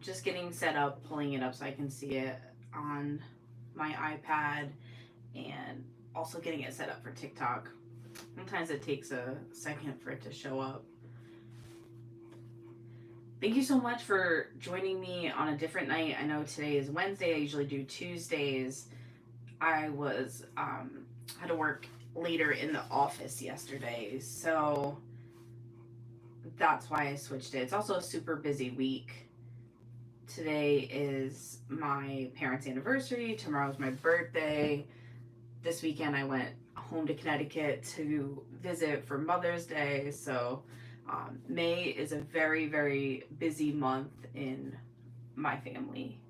just getting set up, pulling it up so I can see it on my iPad, and also getting it set up for TikTok. Sometimes it takes a second for it to show up. Thank you so much for joining me on a different night. I know today is Wednesday. I usually do Tuesdays. I was had to work later in the office yesterday, so that's why I switched it. It's also a super busy week. Today is my parents' anniversary. Tomorrow's my birthday. This weekend I went home to Connecticut to visit for Mother's Day. So May is a very, very busy month in my family.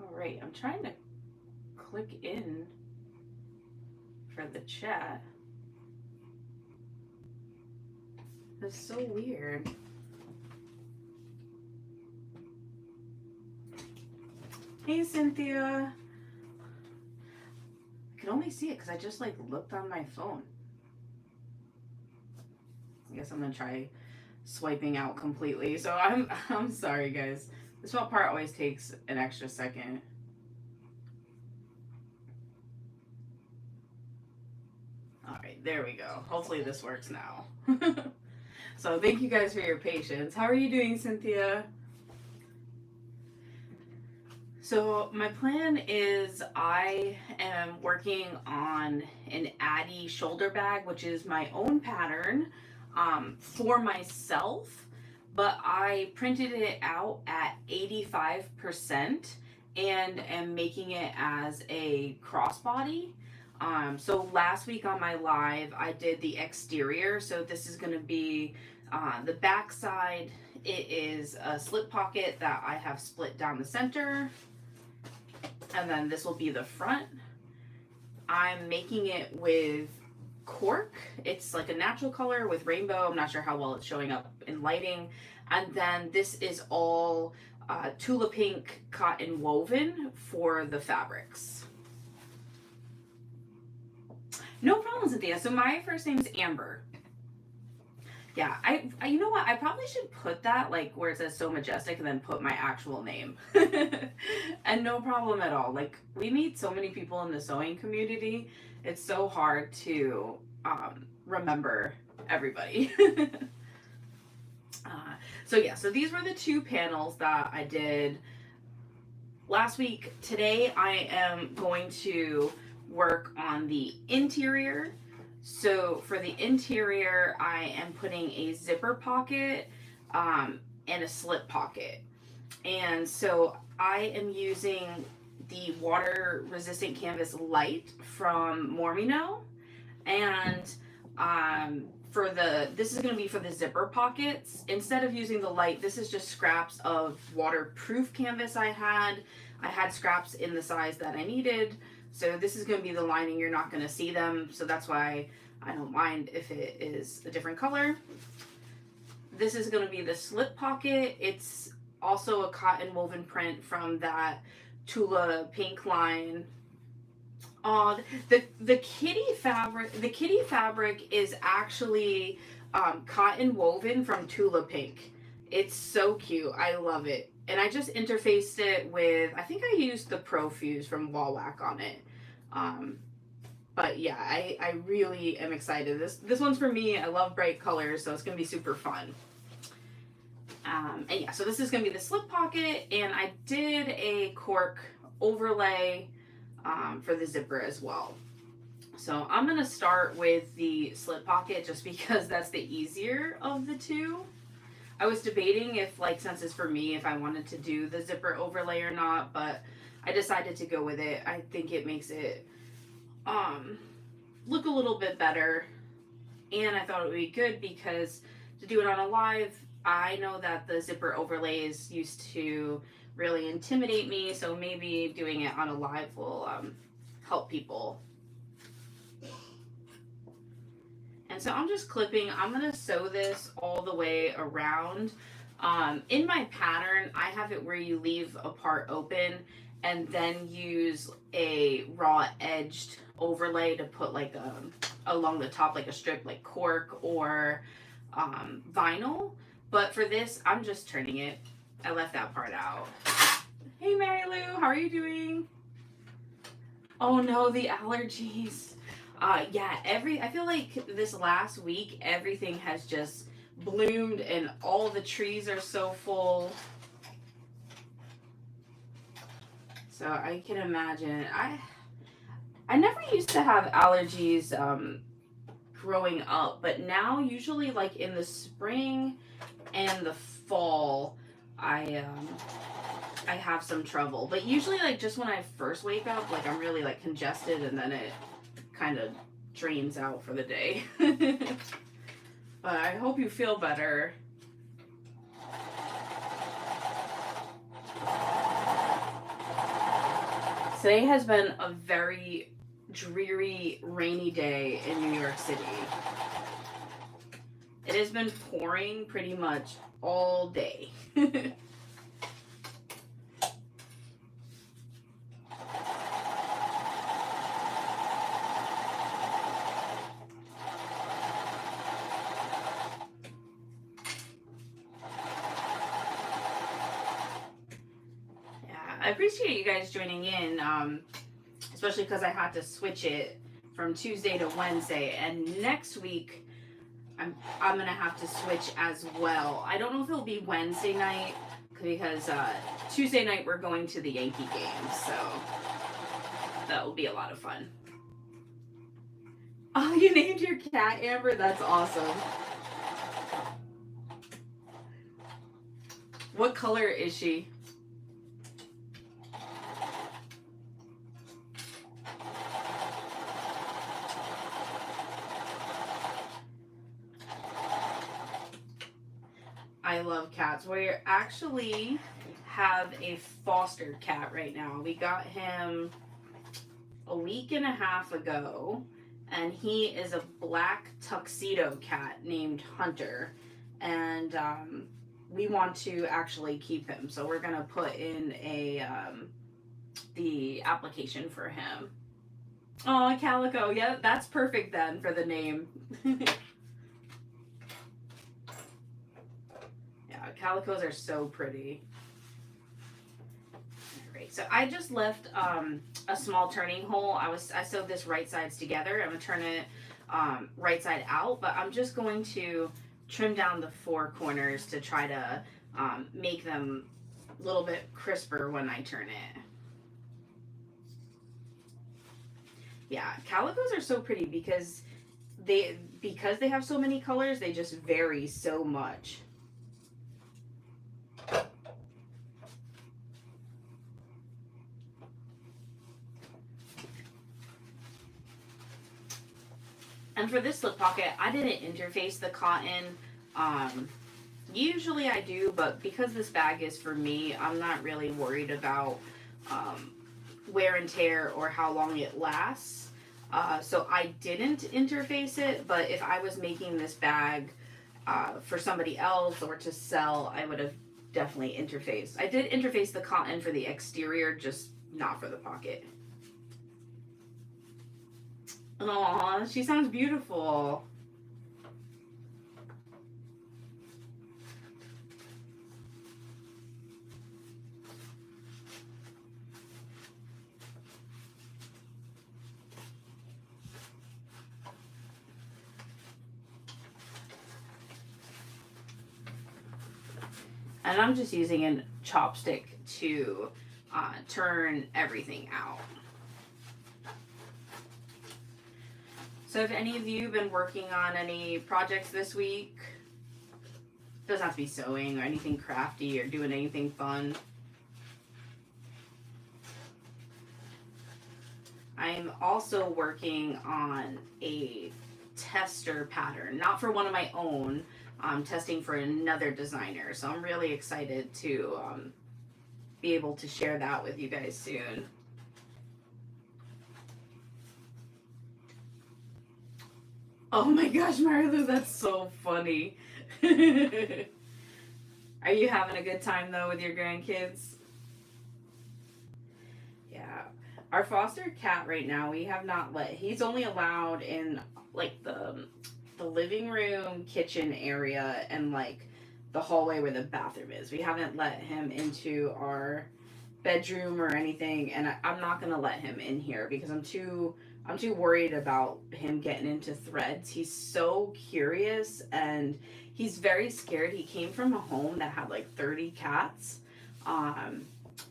All right, I'm trying to click in for the chat. That's so weird. Hey, Cynthia. I can only see it because I just like looked on my phone. I guess I'm gonna try swiping out completely. So I'm sorry, guys. This part always takes an extra second. All right, there we go. Hopefully this works now. So thank you guys for your patience. How are you doing, Cynthia? So my plan is I am working on an Addy Shoulder Bag, which is my own pattern for myself, but I printed it out at 85% and am making it as a crossbody. So last week on my live, I did the exterior. So this is going to be the back side. It is a slip pocket that I have split down the center. And then this will be the front. I'm making it with cork. It's like a natural color with rainbow. I'm not sure how well it's showing up in lighting. And then this is all Tula Pink cotton woven for the fabrics. No problem, Cynthia. So my first name is Amber. Yeah, I you know what? I probably should put that like where it says so majestic and then put my actual name. And no problem at all. Like we meet so many people in the sewing community. It's so hard to remember everybody. So yeah, so these were the two panels that I did last week. Today I am going to work on the interior. So for the interior, I am putting a zipper pocket and a slip pocket. And so I am using the water resistant canvas light from Mormino. And this is going to be for the zipper pockets. Instead of using the light, this is just scraps of waterproof canvas I had. I had scraps in the size that I needed. So this is going to be the lining. You're not going to see them. So that's why I don't mind if it is a different color. This is going to be the slip pocket. It's also a cotton woven print from that Tula Pink line. The kitty fabric is actually cotton woven from Tula Pink. It's so cute. I love it. And I just interfaced it with, I think I used the Pro Fuse from Wall Whack on it. But yeah, I really am excited. This one's for me. I love bright colors, so it's going to be super fun. And yeah, so this is going to be the slip pocket, and I did a cork overlay for the zipper as well. So I'm going to start with the slip pocket just because that's the easier of the two. I was debating if, like, since it's for me, if I wanted to do the zipper overlay or not, but I decided to go with it. I think it makes it look a little bit better, and I thought it would be good because to do it on a live, I know that the zipper overlays used to really intimidate me, so maybe doing it on a live will help people. And so I'm just clipping. I'm going to sew this all the way around. In my pattern, I have it where you leave a part open and then use a raw edged overlay to put like along the top, like a strip, like cork or vinyl. But for this, I'm just turning it. I left that part out. Hey Mary Lou, how are you doing? Oh no, the allergies. Yeah, I feel like this last week everything has just bloomed and all the trees are so full. So I can imagine. I never used to have allergies growing up, but now usually like in the spring and the fall, I have some trouble. But usually like just when I first wake up, like I'm really like congested and then it kind of drains out for the day. But I hope you feel better. Today has been a very dreary, rainy day in New York City. It has been pouring pretty much all day. I appreciate you guys joining in, especially because I had to switch it from Tuesday to Wednesday, and next week I'm gonna have to switch as well. I don't know if it'll be Wednesday night because Tuesday night we're going to the Yankee game, so that will be a lot of fun. Oh, you named your cat Amber? That's awesome. What color is she? I love cats. We actually have a foster cat right now. We got him a week and a half ago, and he is a black tuxedo cat named Hunter. And we want to actually keep him, so we're gonna put in the application for him. Oh, Calico. Yeah, that's perfect then for the name. Calicos are so pretty. Alright, so I just left a small turning hole. I sewed this right sides together. I'm gonna turn it right side out, but I'm just going to trim down the four corners to try to make them a little bit crisper when I turn it. Yeah, calicos are so pretty because they have so many colors, they just vary so much. And for this slip pocket, I didn't interface the cotton. Usually I do, but because this bag is for me, I'm not really worried about wear and tear or how long it lasts. So I didn't interface it, but if I was making this bag for somebody else or to sell, I would have definitely interfaced. I did interface the cotton for the exterior, just not for the pocket. Aw, she sounds beautiful. And I'm just using a chopstick to turn everything out. So if any of you have been working on any projects this week, doesn't have to be sewing or anything crafty or doing anything fun. I'm also working on a tester pattern, not for one of my own, I'm testing for another designer. So I'm really excited to be able to share that with you guys soon. Oh my gosh, Marilu, that's so funny. Are you having a good time though with your grandkids? Our foster cat right now, we have not let, he's only allowed in like the living room, kitchen area, and like the hallway where the bathroom is. We haven't let him into our bedroom or anything, and I'm not gonna let him in here because I'm too worried about him getting into threads. He's so curious and he's very scared. He came from a home that had like 30 cats.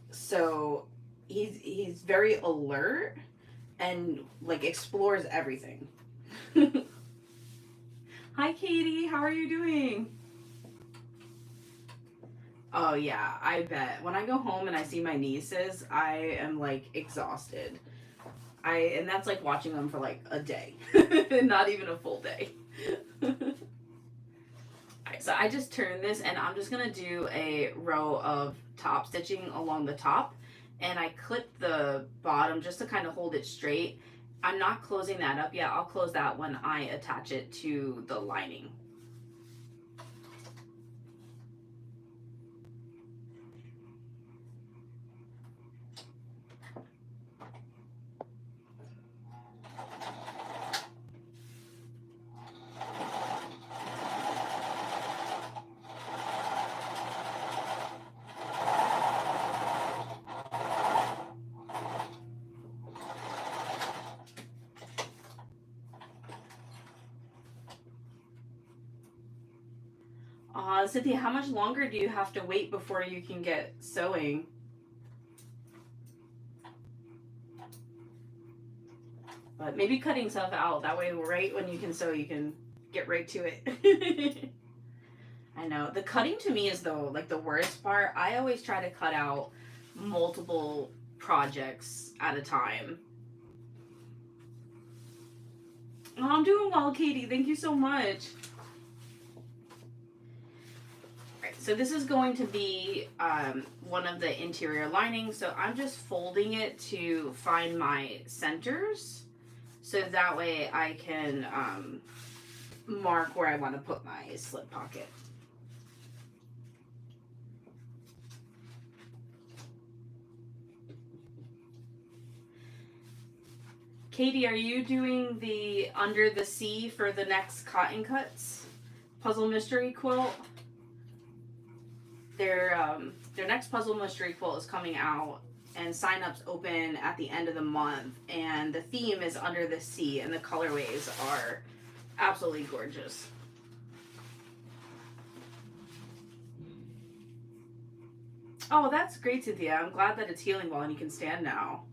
So he's very alert and like explores everything. Hi Katie, how are you doing? Oh yeah, I bet. When I go home and I see my nieces, I am like exhausted. And that's like watching them for like a day, not even a full day. Alright, so I just turned this and I'm just gonna do a row of top stitching along the top, and I clip the bottom just to kind of hold it straight. I'm not closing that up yet. I'll close that when I attach it to the lining. Cynthia, how much longer do you have to wait before you can get sewing? But maybe cutting stuff out. That way, right when you can sew, you can get right to it. I know. The cutting to me is like the worst part. I always try to cut out multiple projects at a time. Oh, I'm doing well, Katie. Thank you so much. So this is going to be one of the interior linings. So I'm just folding it to find my centers. So that way I can mark where I want to put my slip pocket. Katie, are you doing the Under the Sea for the next Cotton Cuts puzzle mystery quilt? Their next puzzle mystery quilt is coming out, and sign-ups open at the end of the month, and the theme is Under the Sea, and the colorways are absolutely gorgeous. Oh, that's great, Cynthia. I'm glad that it's healing well and you can stand now.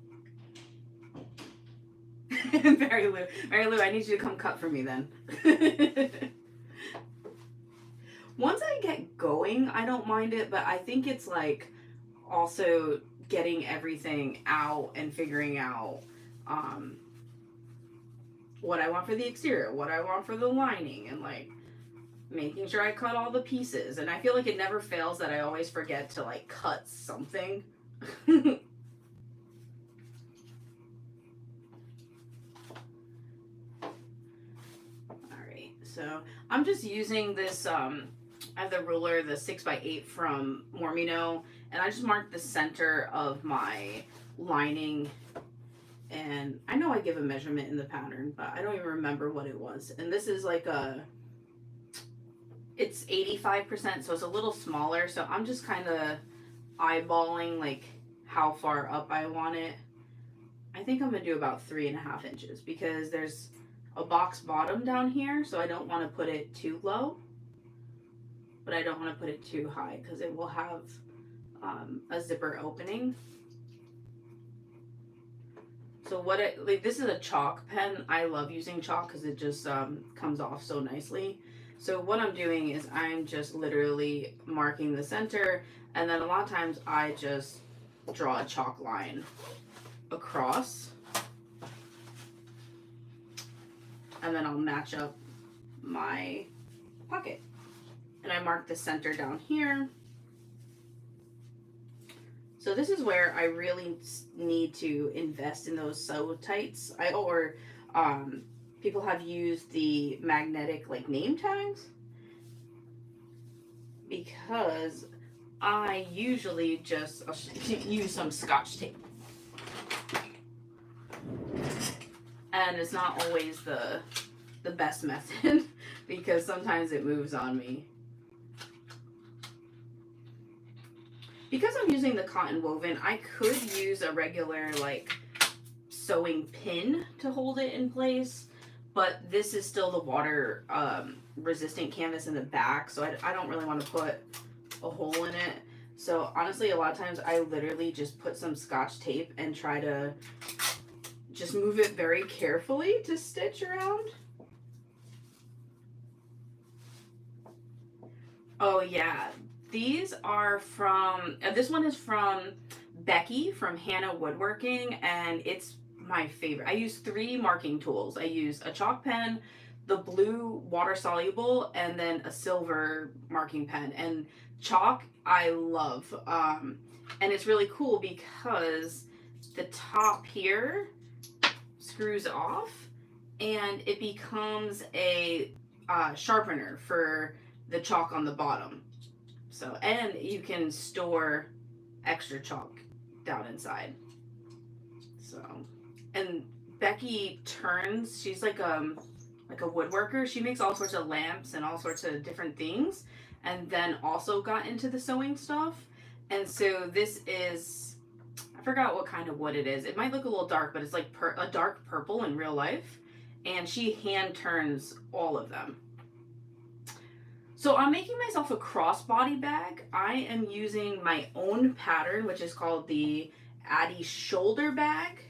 Mary Lou, I need you to come cut for me then. Once I get going, I don't mind it, but I think it's like also getting everything out and figuring out what I want for the exterior, what I want for the lining, and like making sure I cut all the pieces. And I feel like it never fails that I always forget to like cut something. Alright, so I'm just using this I have the ruler, the 6x8 from Mormino, and I just marked the center of my lining. And I know I give a measurement in the pattern, but I don't even remember what it was. And this is like it's 85%, so it's a little smaller. So I'm just kind of eyeballing like how far up I want it. I think I'm gonna do about 3.5 inches because there's a box bottom down here, so I don't want to put it too low, but I don't want to put it too high because it will have a zipper opening. So this is a chalk pen. I love using chalk because it just comes off so nicely. So what I'm doing is I'm just literally marking the center, and then a lot of times I just draw a chalk line across, and then I'll match up my pocket. And I mark the center down here. So this is where I really need to invest in those sew tights. People have used the magnetic like name tags because I usually just use some Scotch tape. And it's not always the best method because sometimes it moves on me. Because I'm using the cotton woven, I could use a regular like sewing pin to hold it in place, but this is still the water resistant canvas in the back, so I don't really want to put a hole in it. So honestly, a lot of times I literally just put some Scotch tape and try to just move it very carefully to stitch around. Oh yeah, these are from, this one is from Becky from Hannah Woodworking, and it's my favorite. I use 3 marking tools. I use a chalk pen, the blue water soluble, and then a silver marking pen. And chalk I love. And it's really cool because the top here screws off and it becomes a sharpener for the chalk on the bottom. So, and you can store extra chalk down inside. So, and Becky turns, she's like a woodworker. She makes all sorts of lamps and all sorts of different things, and then also got into the sewing stuff. And so this is, I forgot what kind of wood it is. It might look a little dark, but it's like a dark purple in real life. And she hand turns all of them. So I'm making myself a crossbody bag. I am using my own pattern, which is called the Addy Shoulder Bag.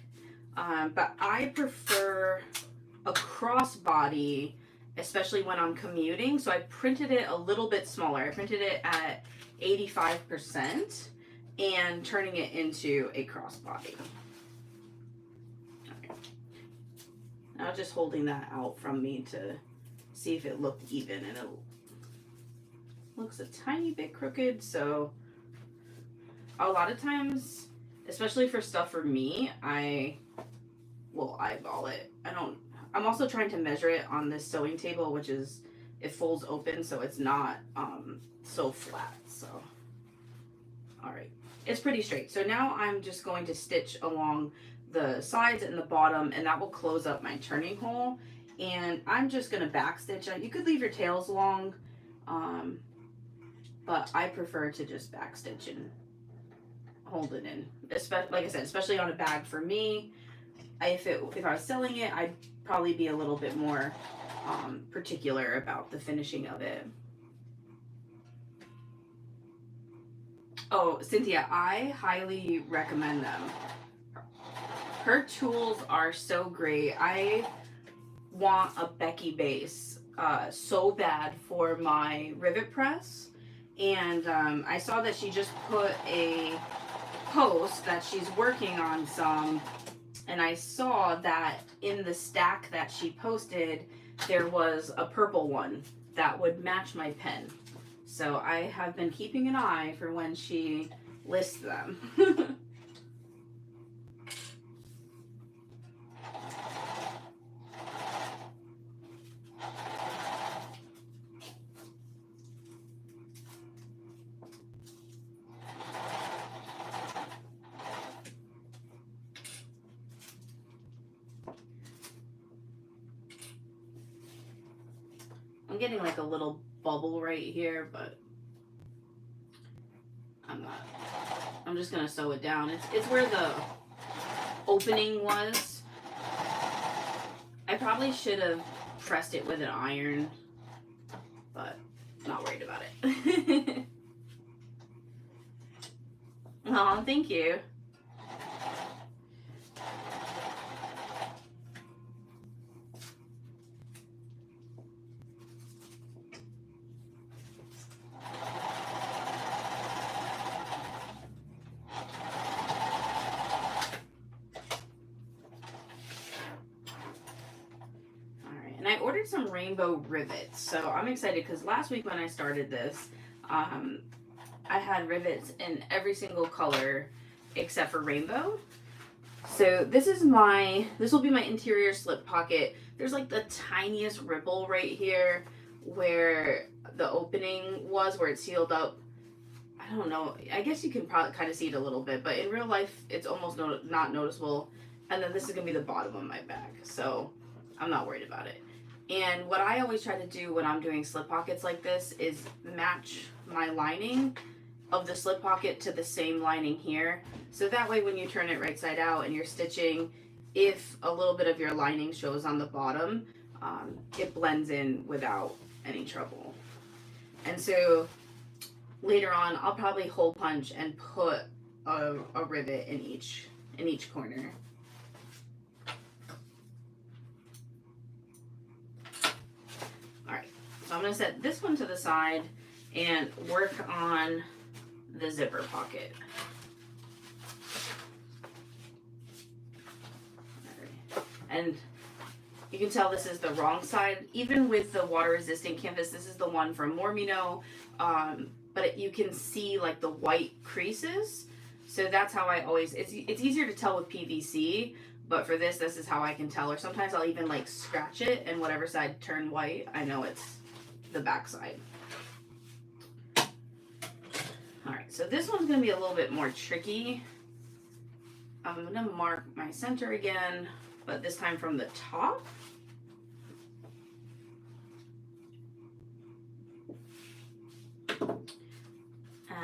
But I prefer a crossbody, especially when I'm commuting. So I printed it a little bit smaller. I printed it at 85% and turning it into a crossbody. Okay. Now just holding that out from me to see if it looked even, and it looks a tiny bit crooked. So a lot of times, especially for stuff for me, I will eyeball it. I'm also trying to measure it on this sewing table, which is, it folds open so it's not so flat. So all right, it's pretty straight. So now I'm just going to stitch along the sides and the bottom, and that will close up my turning hole. And I'm just going to back stitch. You could leave your tails long, but I prefer to just back stitch and hold it in. Like I said, especially on a bag for me. If I was selling it, I'd probably be a little bit more particular about the finishing of it. Oh, Cynthia, I highly recommend them. Her tools are so great. I want a Becky base so bad for my rivet press. And I saw that she just put a post that she's working on some. And I saw that in the stack that she posted, there was a purple one that would match my pen. So I have been keeping an eye for when she lists them. I'm getting like a little bubble right here, but I'm not. I'm just gonna sew it down. It's where the opening was. I probably should have pressed it with an iron, but I'm not worried about it. Oh, thank you. And I ordered some rainbow rivets, so I'm excited because last week when I started this, I had rivets in every single color except for rainbow. So this will be my interior slip pocket. There's like the tiniest ripple right here where the opening was, where it sealed up. I don't know. I guess you can probably kind of see it a little bit, but in real life, it's almost not noticeable. And then this is going to be the bottom of my bag. So I'm not worried about it. And what I always try to do when I'm doing slip pockets like this is match my lining of the slip pocket to the same lining here. So that way when you turn it right side out and you're stitching, if a little bit of your lining shows on the bottom, it blends in without any trouble. And so later on, I'll probably hole punch and put a rivet in each corner. All right, so I'm gonna set this one to the side and work on the zipper pocket. And you can tell this is the wrong side. Even with the water resistant canvas, this is the one from Mormino, but you can see like the white creases. So that's how I always, it's easier to tell with PVC, but for this is how I can tell. Or sometimes I'll even like scratch it, and whatever side turned white, I know it's the back side. All right, so this one's gonna be a little bit more tricky. I'm gonna mark my center again, but this time from the top.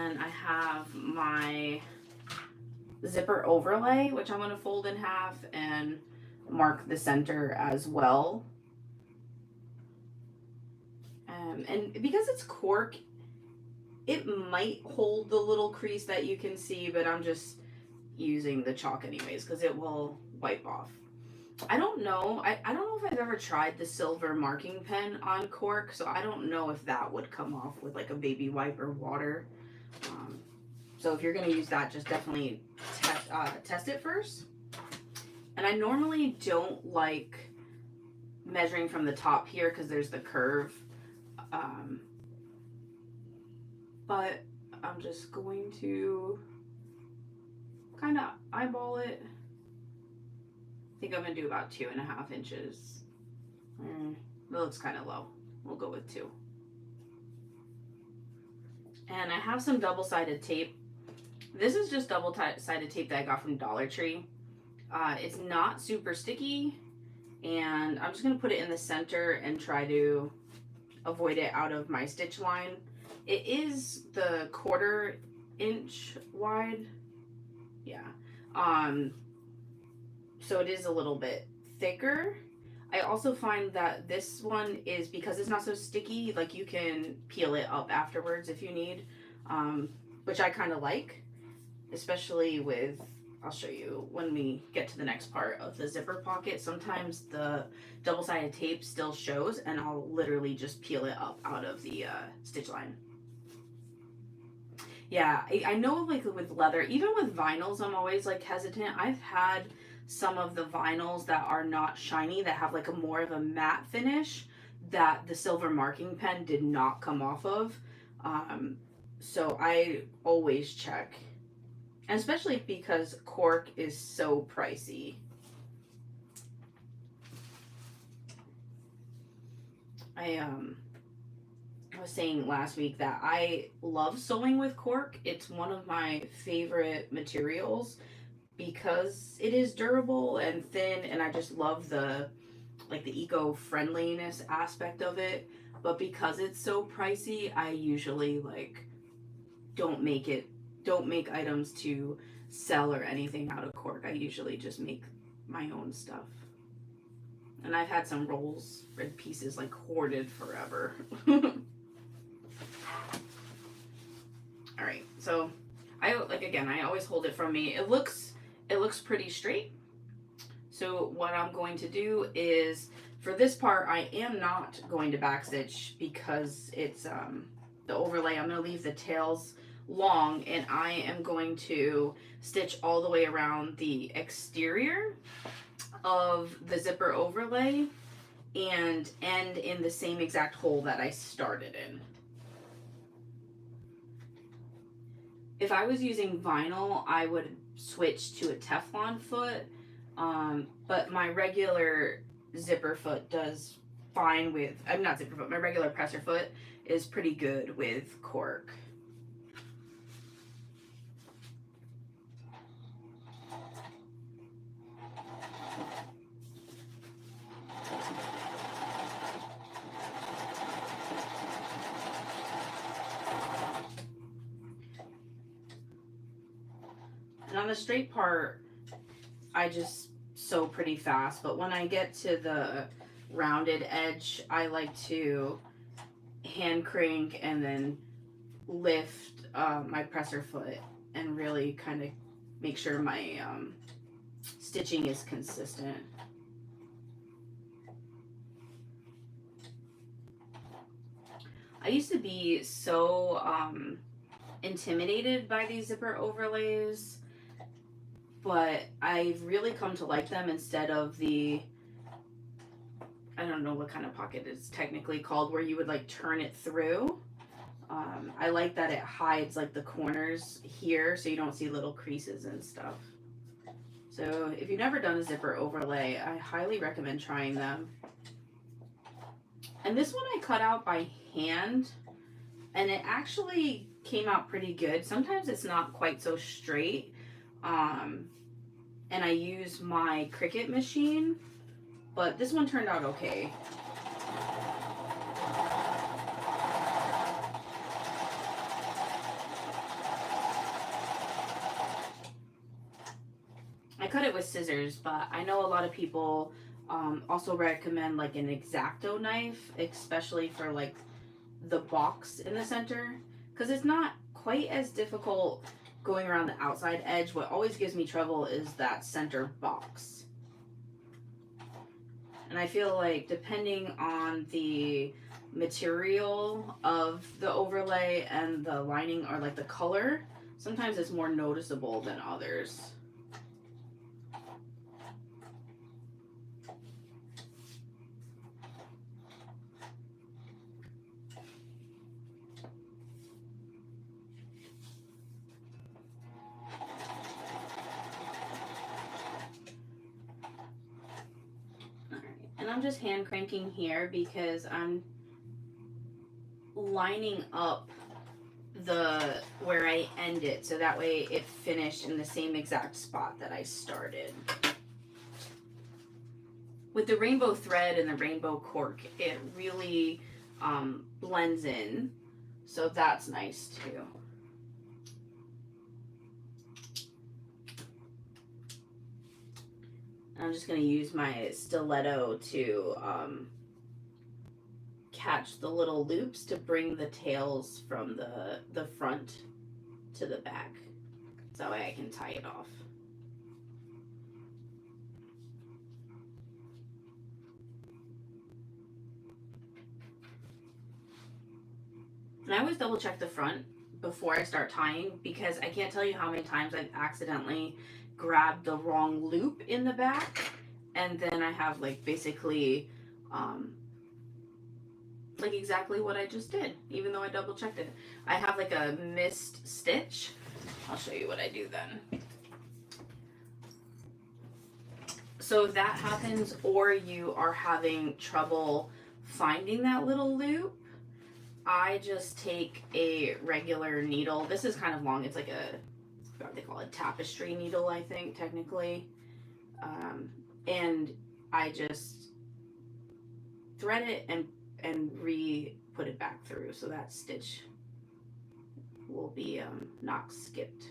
And I have my zipper overlay, which I'm going to fold in half and mark the center as well. And because it's cork, it might hold the little crease that you can see, but I'm just using the chalk anyways because it will wipe off. I don't know. I don't know if I've ever tried the silver marking pen on cork, so I don't know if that would come off with like a baby wipe or water. So if you're going to use that, just definitely test it first. And I normally don't like measuring from the top here because there's the curve. But I'm just going to kind of eyeball it. I think I'm going to do about 2.5 inches. That looks kind of low. We'll go with 2. And I have some double-sided tape. This is just double-sided tape that I got from Dollar Tree. It's not super sticky, and I'm just going to put it in the center and try to avoid it out of my stitch line. It is the 1/4 inch wide. Yeah. So it is a little bit thicker. I also find that this one is, because it's not so sticky, like you can peel it up afterwards if you need, which I kind of like, especially with, I'll show you when we get to the next part of the zipper pocket. Sometimes the double-sided tape still shows, and I'll literally just peel it up out of the stitch line. Yeah, I know, like with leather, even with vinyls, I'm always like hesitant. I've had some of the vinyls that are not shiny, that have like a more of a matte finish, that the silver marking pen did not come off of. So I always check, and especially because cork is so pricey. I was saying last week that I love sewing with cork. It's one of my favorite materials because it is durable and thin, and I just love the eco-friendliness aspect of it. But because it's so pricey, I usually don't make items to sell or anything out of cork. I usually just make my own stuff. And I've had some rolls and pieces hoarded forever. All right, so I always hold it from me. It looks pretty straight. So what I'm going to do is, for this part, I am not going to backstitch because it's the overlay. I'm going to leave the tails long, and I am going to stitch all the way around the exterior of the zipper overlay and end in the same exact hole that I started in. If I was using vinyl, I would switch to a Teflon foot, but my regular zipper foot does fine with, not zipper foot, my regular presser foot is pretty good with cork. And on the straight part, I just sew pretty fast, but when I get to the rounded edge, I like to hand crank and then lift my presser foot and really kind of make sure my stitching is consistent. I used to be so intimidated by these zipper overlays, but I've really come to like them instead of the, I don't know what kind of pocket it's technically called, where you would like turn it through. I like that it hides like the corners here so you don't see little creases and stuff. So if you've never done a zipper overlay, I highly recommend trying them. And this one I cut out by hand, and it actually came out pretty good. Sometimes it's not quite so straight, and I use my Cricut machine, but this one turned out okay. I cut it with scissors, but I know a lot of people also recommend like an X-Acto knife, especially for like the box in the center, because it's not quite as difficult going around the outside edge. What always gives me trouble is that center box. And I feel like depending on the material of the overlay and the lining or like the color, sometimes it's more noticeable than others. And I'm just hand cranking here because I'm lining up the where I end it, so that way it finished in the same exact spot that I started. With the rainbow thread and the rainbow cork, it really blends in, so that's nice too. I'm just going to use my stiletto to catch the little loops to bring the tails from the front to the back, so that way I can tie it off. And I always double check the front before I start tying, because I can't tell you how many times I've accidentally grabbed the wrong loop in the back, and then I have like basically like exactly what I just did, even though I double checked it. I have like a missed stitch. I'll show you what I do then. So if that happens, or you are having trouble finding that little loop, I just take a regular needle. This is kind of long. It's like a, what they call it, tapestry needle, I think, technically. And I just thread it and put it back through, so that stitch will be not skipped.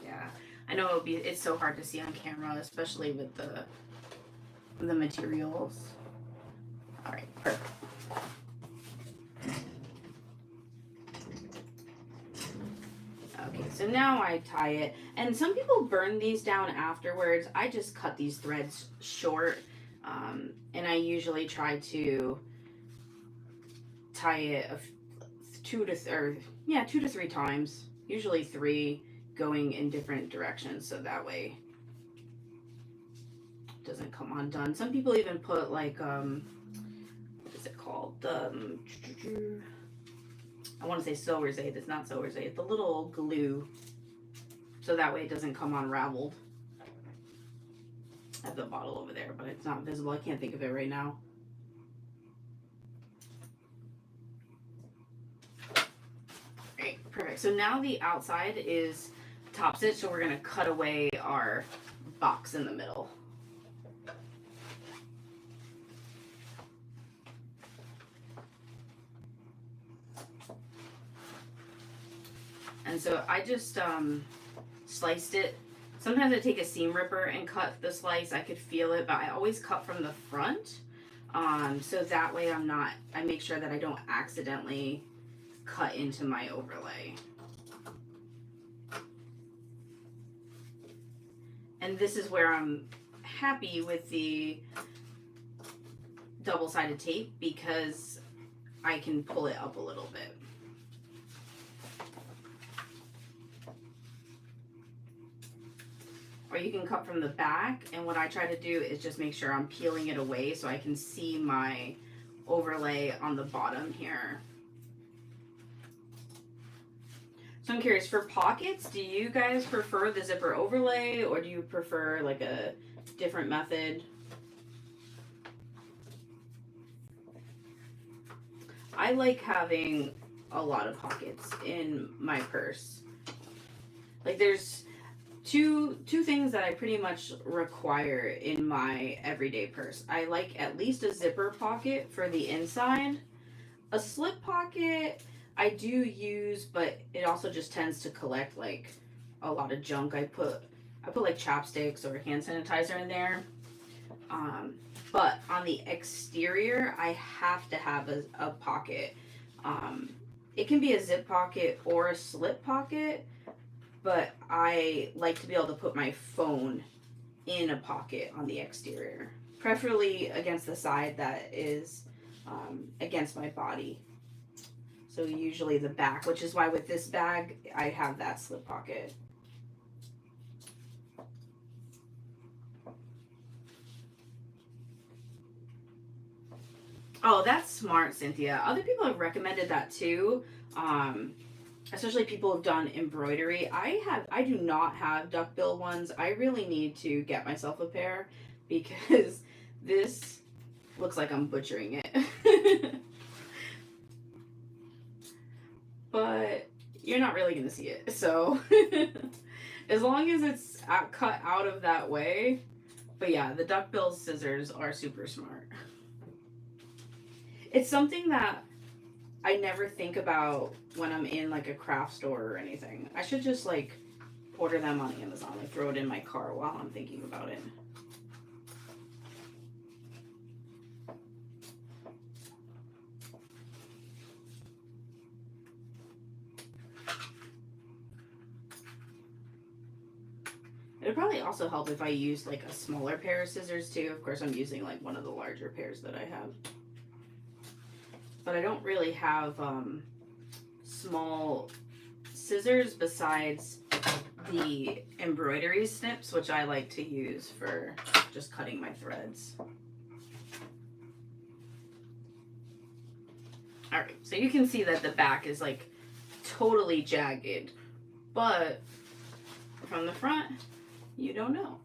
Yeah, I know it's so hard to see on camera, especially with the materials. All right, perfect. Okay, so now I tie it, and some people burn these down afterwards. I just cut these threads short, and I usually try to tie it 2 to 3 times, usually 3, going in different directions, so that way it doesn't come undone. Some people even put like what is it called, I want to say sewer's aid. It's not sewer's aid. The little glue, so that way it doesn't come unraveled. I have the bottle over there, but it's not visible. I can't think of it right now. Great, perfect. So now the outside is top stitch, so we're going to cut away our box in the middle. And so I just sliced it. Sometimes I take a seam ripper and cut the slice. I could feel it, but I always cut from the front. So that way I make sure that I don't accidentally cut into my overlay. And this is where I'm happy with the double-sided tape, because I can pull it up a little bit. Or you can cut from the back, and what I try to do is just make sure I'm peeling it away so I can see my overlay on the bottom here. So I'm curious, for pockets, do you guys prefer the zipper overlay, or do you prefer like a different method? I like having a lot of pockets in my purse. Like there's two things that I pretty much require in my everyday purse. I like at least a zipper pocket for the inside. A slip pocket I do use, but it also just tends to collect like a lot of junk. I put like chapsticks or hand sanitizer in there. But on the exterior, I have to have a pocket. It can be a zip pocket or a slip pocket, but I like to be able to put my phone in a pocket on the exterior, preferably against the side that is against my body. So usually the back, which is why with this bag, I have that slip pocket. Oh, that's smart, Cynthia. Other people have recommended that too. Especially people who've done embroidery. I do not have duckbill ones. I really need to get myself a pair because this looks like I'm butchering it. But you're not really gonna see it. So as long as it's cut out of that way. But yeah, the duckbill scissors are super smart. It's something that I never think about when I'm in like a craft store or anything. I should just like order them on Amazon, like throw it in my car while I'm thinking about it. It would probably also help if I used like a smaller pair of scissors too. Of course, I'm using like one of the larger pairs that I have. But I don't really have small scissors besides the embroidery snips, which I like to use for just cutting my threads. All right, so you can see that the back is like totally jagged, but from the front, you don't know.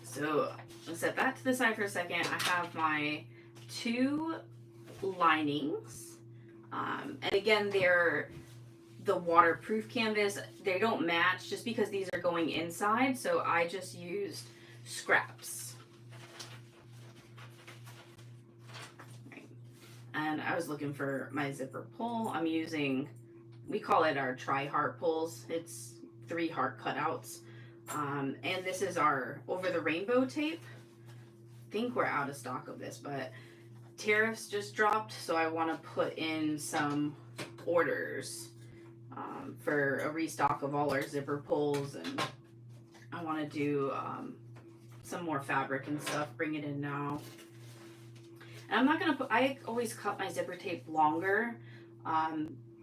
So I'll set that to the side for a second. I have my two linings. And again, they're the waterproof canvas. They don't match just because these are going inside. So I just used scraps. Right. And I was looking for my zipper pull. I'm using, we call it our tri-heart pulls. It's 3 heart cutouts. And this is our over the rainbow tape. I think we're out of stock of this, but tariffs just dropped, so I want to put in some orders for a restock of all our zipper pulls, and I want to do some more fabric and stuff, bring it in now. And I'm not going to put, I always cut my zipper tape longer.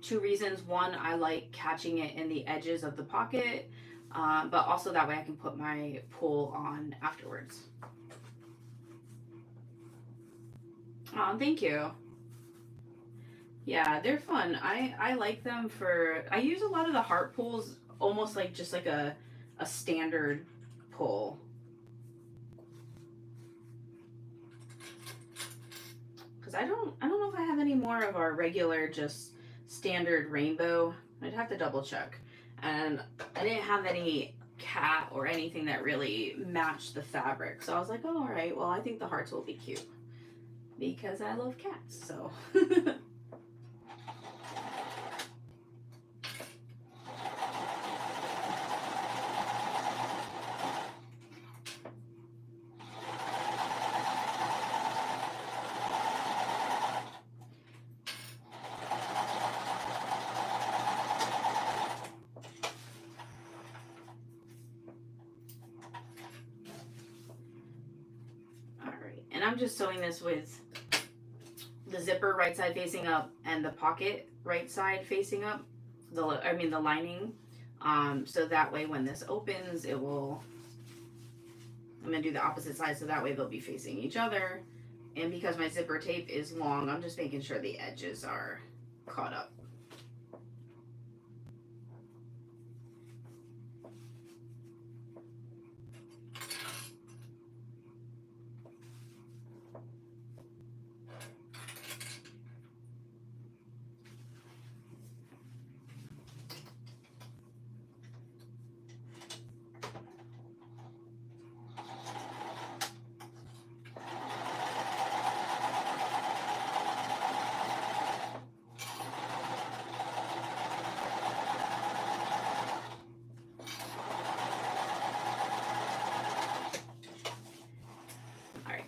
2 reasons. One, I like catching it in the edges of the pocket. But also that way I can put my pull on afterwards. Oh, thank you. Yeah, they're fun. I like them for, I use a lot of the heart pulls almost like just like a standard pull. Because I don't know if I have any more of our regular just standard rainbow. I'd have to double check. And I didn't have any cat or anything that really matched the fabric. So I was like, oh, all right, well, I think the hearts will be cute because I love cats. So I'm just sewing this with the zipper right side facing up and the pocket right side facing up. The lining. So that way when this opens, it will. I'm gonna do the opposite side so that way they'll be facing each other. And because my zipper tape is long, I'm just making sure the edges are caught up.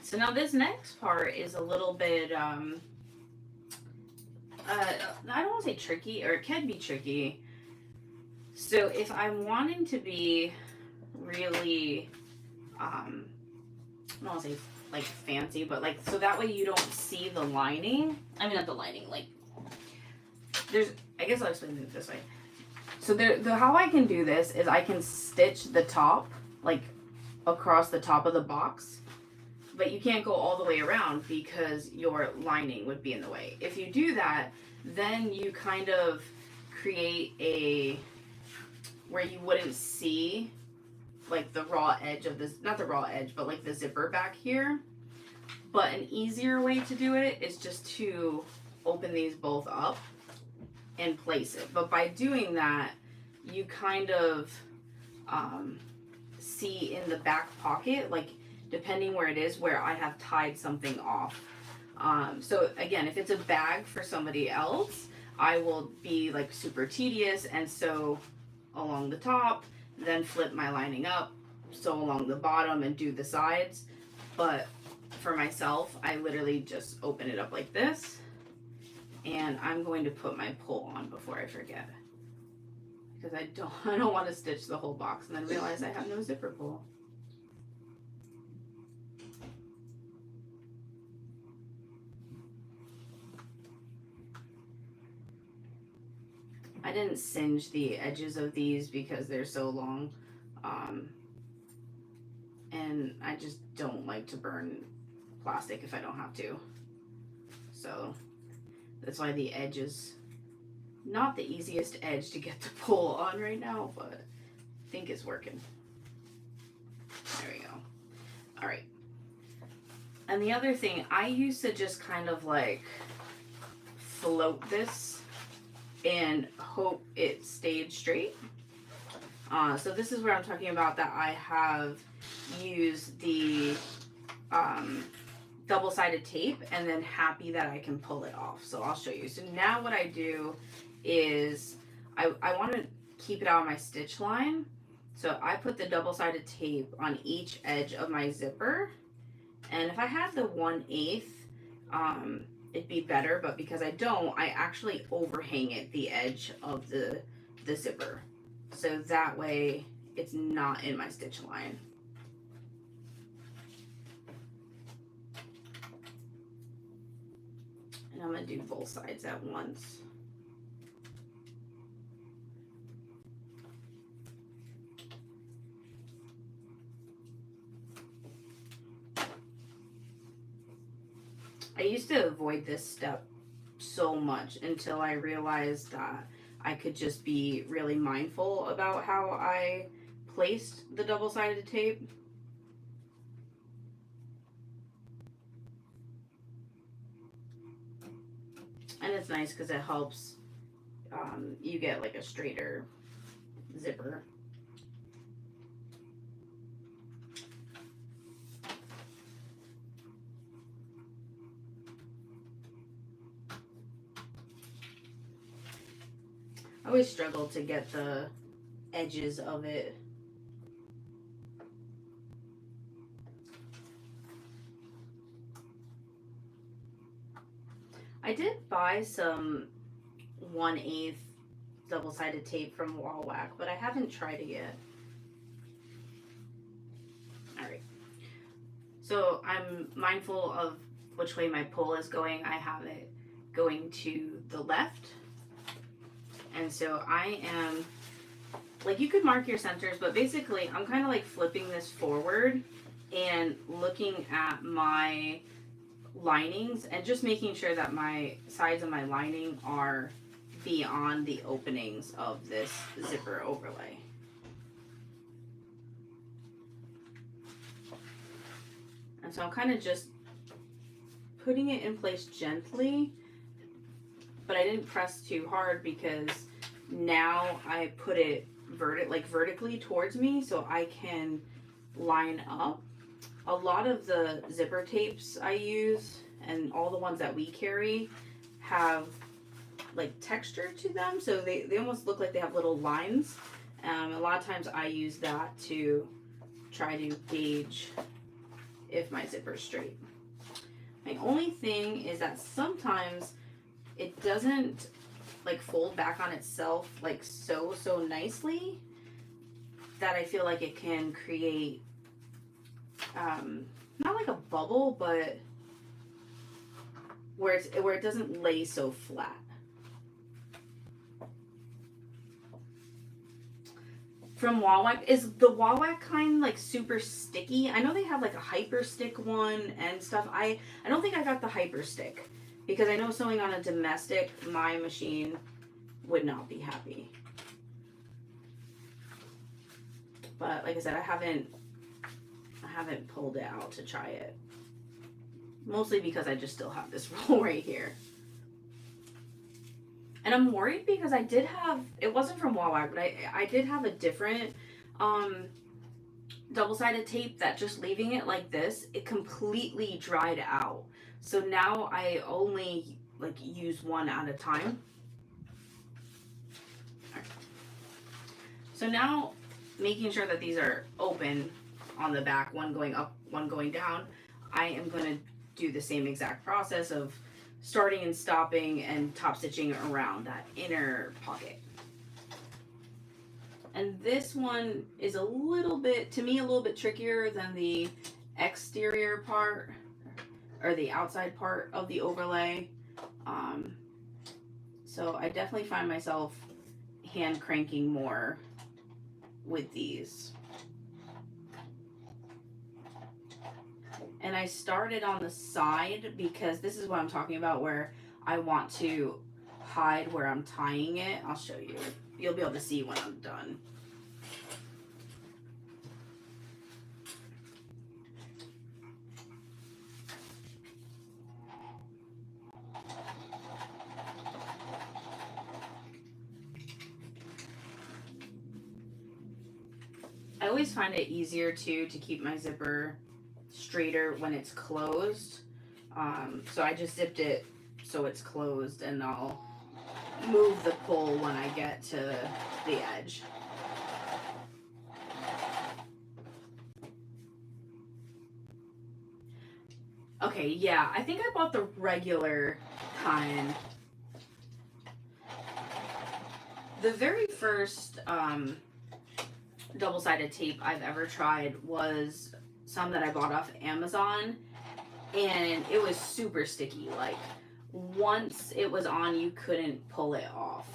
So now this next part is a little bit, I don't want to say tricky, or it can be tricky. So if I'm wanting to be really, I don't want to say like fancy, but like, so that way you don't see the lining. I mean, not the lining, like I guess I'll explain it this way. So how I can do this is I can stitch the top, like across the top of the box. But you can't go all the way around because your lining would be in the way. If you do that, then you kind of create where you wouldn't see like the raw edge of this, not the raw edge, but like the zipper back here. But an easier way to do it is just to open these both up and place it. But by doing that, you kind of see in the back pocket, like depending where it is, where I have tied something off. So again, if it's a bag for somebody else, I will be like super tedious and sew along the top, then flip my lining up, sew along the bottom and do the sides. But for myself, I literally just open it up like this, and I'm going to put my pull on before I forget, because I don't want to stitch the whole box and then realize I have no zipper pull. I didn't singe the edges of these because they're so long, and I just don't like to burn plastic if I don't have to. So that's why the edge is not the easiest edge to get the pull on right now, but I think it's working. There we go. All right. And the other thing, I used to just kind of like float this and hope it stayed straight. So this is where I'm talking about that I have used the double-sided tape and then happy that I can pull it off. So I'll show you. So now what I do is I want to keep it out of my stitch line. So I put the double-sided tape on each edge of my zipper. And if I had the 1/8, it'd be better, but because I don't, I actually overhang it, the edge of the zipper. So that way it's not in my stitch line. And I'm gonna do both sides at once. I used to avoid this step so much until I realized that I could just be really mindful about how I placed the double-sided tape. And it's nice because it helps you get like a straighter zipper. I always struggle to get the edges of it. I did buy some 1/8 double-sided tape from Wall Whack, but I haven't tried it yet. Alright. So I'm mindful of which way my pull is going. I have it going to the left. And so I am, like, you could mark your centers, but basically I'm kind of like flipping this forward and looking at my linings and just making sure that my sides of my lining are beyond the openings of this zipper overlay. And so I'm kind of just putting it in place gently, but I didn't press too hard because now I put it vertically towards me so I can line up. A lot of the zipper tapes I use and all the ones that we carry have like texture to them, so they almost look like they have little lines. A lot of times I use that to try to gauge if my zipper is straight. My only thing is that sometimes it doesn't like fold back on itself like so nicely that I feel like it can create not like a bubble, but where it doesn't lay so flat. From Wawak, is the Wawak kind like super sticky? I know they have like a hyper stick one and stuff. I don't think I got the hyper stick because I know sewing on a domestic, my machine would not be happy. But like I said, I haven't pulled it out to try it. Mostly because I just still have this roll right here. And I'm worried because I did have, it wasn't from Wawak, but I did have a different double-sided tape that just leaving it like this, it completely dried out. So now I only like use one at a time. Right. So now making sure that these are open on the back, one going up, one going down, I am going to do the same exact process of starting and stopping and top stitching around that inner pocket. And this one is a little bit, to me, a little bit trickier than the exterior part or the outside part of the overlay. So I definitely find myself hand cranking more with these. And I started on the side because this is what I'm talking about, where I want to hide where I'm tying it. I'll show you. You'll be able to see when I'm done. I always find it easier to keep my zipper straighter when it's closed. So I just zipped it so it's closed, and I'll move the pull when I get to the edge. Okay, yeah, I think I bought the regular kind. The very first double-sided tape I've ever tried was some that I bought off Amazon, and it was super sticky. Like, once it was on, you couldn't pull it off.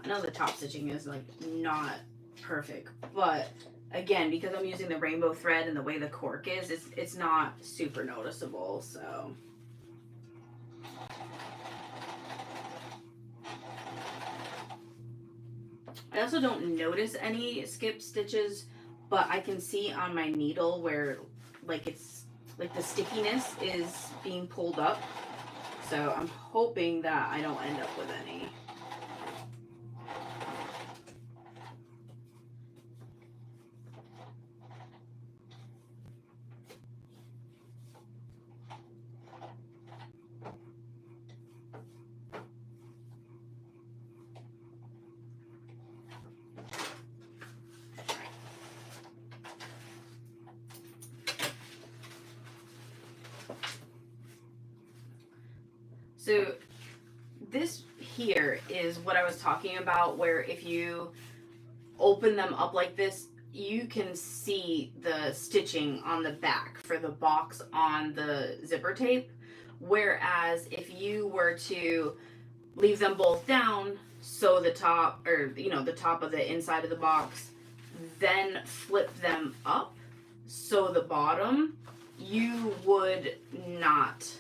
I know the top stitching is like not perfect, but again, because I'm using the rainbow thread and the way the cork is, it's not super noticeable. So I also don't notice any skip stitches, but I can see on my needle where like it's like the stickiness is being pulled up. So I'm hoping that I don't end up with any. So this here is what I was talking about, where if you open them up like this, you can see the stitching on the back for the box on the zipper tape. Whereas if you were to leave them both down, so the top, or the top of the inside of the box, then flip them up, so the bottom, you would not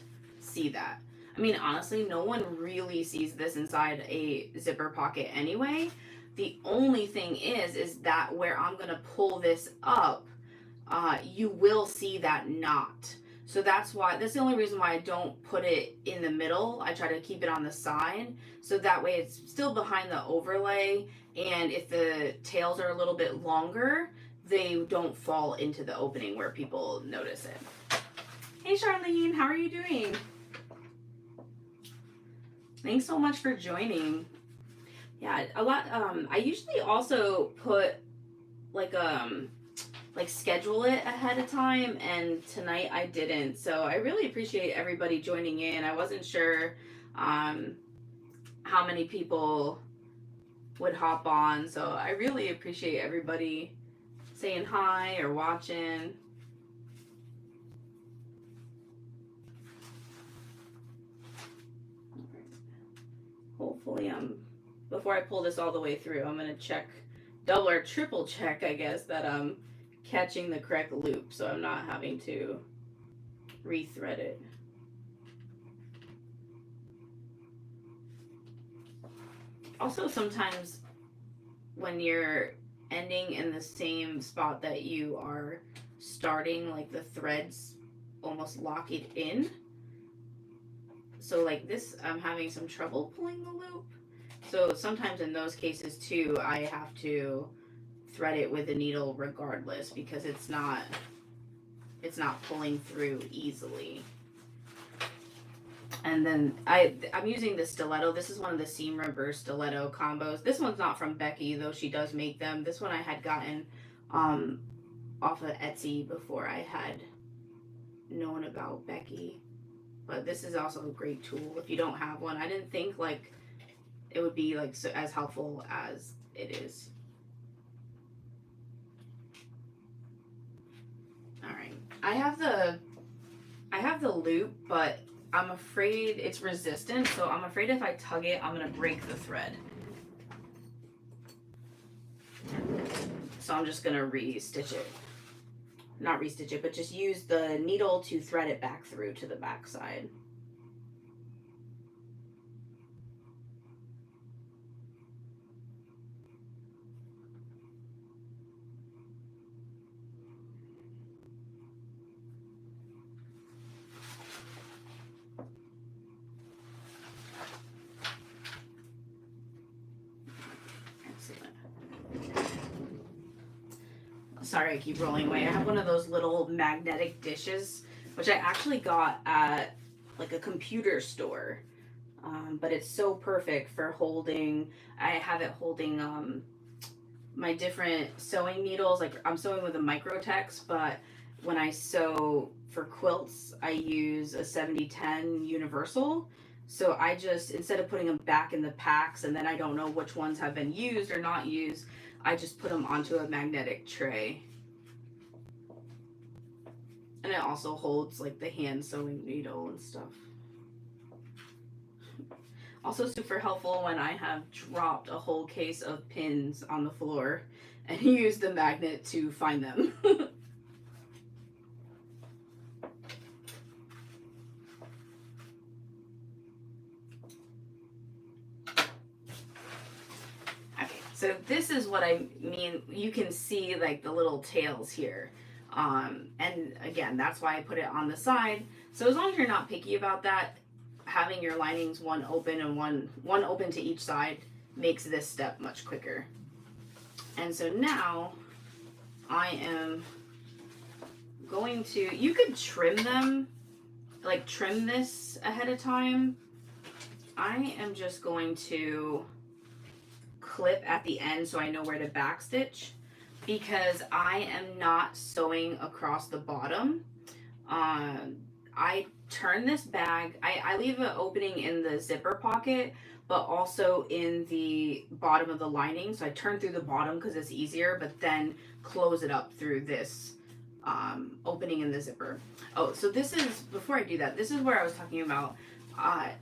see that. I mean, honestly, no one really sees this inside a zipper pocket anyway. The only thing is that where I'm gonna pull this up, you will see that knot. So that's the only reason why I don't put it in the middle. I try to keep it on the side, so that way it's still behind the overlay, and if the tails are a little bit longer, they don't fall into the opening where people notice it. Hey Charlene, how are you doing? Thanks so much for joining. Yeah, a lot. I usually also put like schedule it ahead of time, and tonight I didn't. So I really appreciate everybody joining in. I wasn't sure how many people would hop on, so I really appreciate everybody saying hi or watching. Hopefully before I pull this all the way through, I'm gonna check, double or triple check, I guess, that I'm catching the correct loop, so I'm not having to rethread it. Also, sometimes when you're ending in the same spot that you are starting, like the threads almost lock it in. So like this, I'm having some trouble pulling the loop. So sometimes in those cases too, I have to thread it with a needle regardless, because it's not pulling through easily. And then I'm using the stiletto. This is one of the seam reverse stiletto combos. This one's not from Becky, though she does make them. This one I had gotten off of Etsy before I had known about Becky. But this is also a great tool if you don't have one. I didn't think like it would be like so as helpful as it is. All right, I have the loop, but I'm afraid it's resistant, so I'm afraid if I tug it, I'm gonna break the thread. So I'm just gonna re-stitch it. Not re-stitch it, but just use the needle to thread it back through to the back side. Sorry, I keep rolling away. I have one of those little magnetic dishes, which I actually got at like a computer store. But it's so perfect for holding. I have it holding my different sewing needles. Like I'm sewing with a Microtex, but when I sew for quilts, I use a 7010 universal. So I just, instead of putting them back in the packs and then I don't know which ones have been used or not used, I just put them onto a magnetic tray. And it also holds like the hand sewing needle and stuff. Also super helpful when I have dropped a whole case of pins on the floor and use the magnet to find them. So this is what I mean. You can see like the little tails here. And again, that's why I put it on the side. So as long as you're not picky about that, having your linings one open and one open to each side makes this step much quicker. And so now I am going to, you could trim them, like trim this ahead of time. I am just going to clip at the end so I know where to backstitch, because I am not sewing across the bottom. I turn this bag. I leave an opening in the zipper pocket, but also in the bottom of the lining. So I turn through the bottom because it's easier, but then close it up through this opening in the zipper. Oh, so this is, before I do that, this is where I was talking about.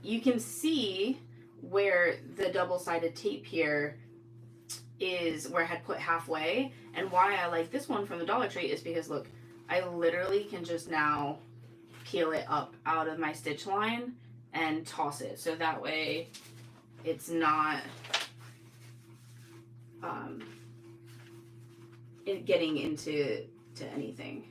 You can see where the double-sided tape here is where I had put halfway, and why I like this one from the Dollar Tree is because look, I literally can just now peel it up out of my stitch line and toss it, so that way it's not getting into anything.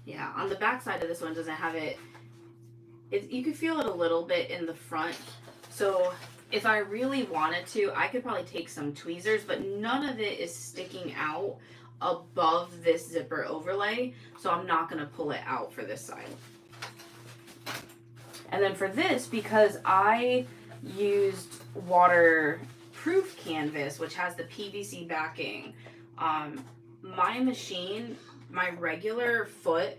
Yeah, on the back side of this one doesn't have it. You can feel it a little bit in the front. So if I really wanted to, I could probably take some tweezers, but none of it is sticking out above this zipper overlay. So I'm not going to pull it out for this side. And then for this, because I used waterproof canvas, which has the PVC backing, my machine, my regular foot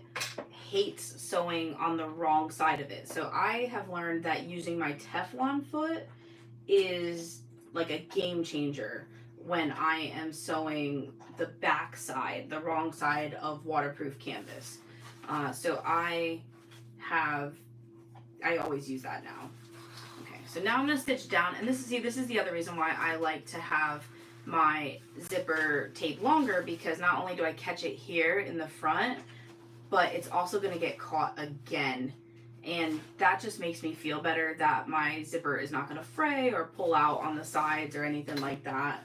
hates sewing on the wrong side of it. So I have learned that using my Teflon foot is like a game changer when I am sewing the back side, the wrong side of waterproof canvas. So I always use that now. Okay, so now I'm gonna stitch down, and this is the other reason why I like to have my zipper tape longer, because not only do I catch it here in the front, but it's also going to get caught again, and that just makes me feel better that my zipper is not going to fray or pull out on the sides or anything like that.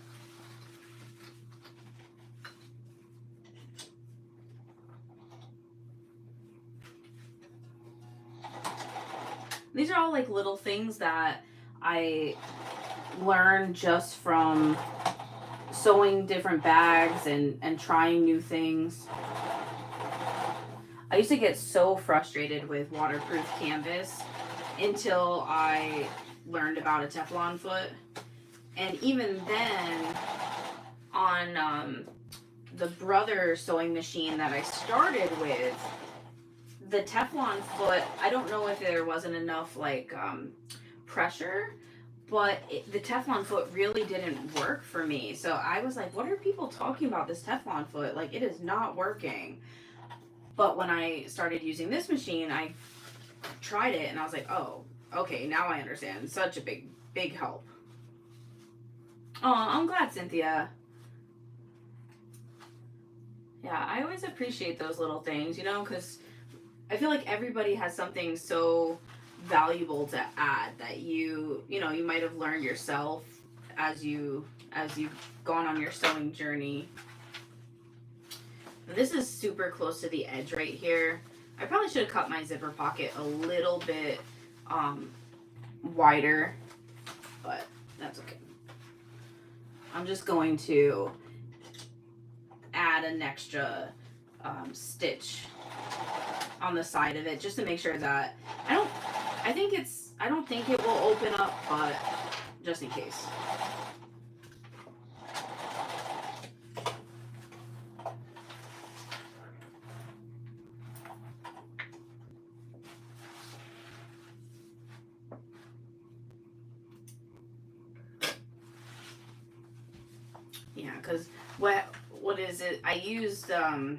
These are all like little things that I learned just from sewing different bags and trying new things. I used to get so frustrated with waterproof canvas until I learned about a Teflon foot. And even then, on the Brother sewing machine that I started with, the Teflon foot, I don't know if there wasn't enough like pressure, but the Teflon foot really didn't work for me. So I was like, what are people talking about, this Teflon foot? Like, it is not working. But when I started using this machine, I tried it and I was like, oh, okay, now I understand. Such a big help. Oh, I'm glad, Cynthia. Yeah, I always appreciate those little things, you know, because I feel like everybody has something so valuable to add that you might have learned yourself as you've gone on your sewing journey. This is super close to the edge right here. I probably should have cut my zipper pocket a little bit wider, but that's okay. I'm just going to add an extra stitch on the side of it just to make sure that I don't think it will open up, but just in case. Yeah, because what is it? I used the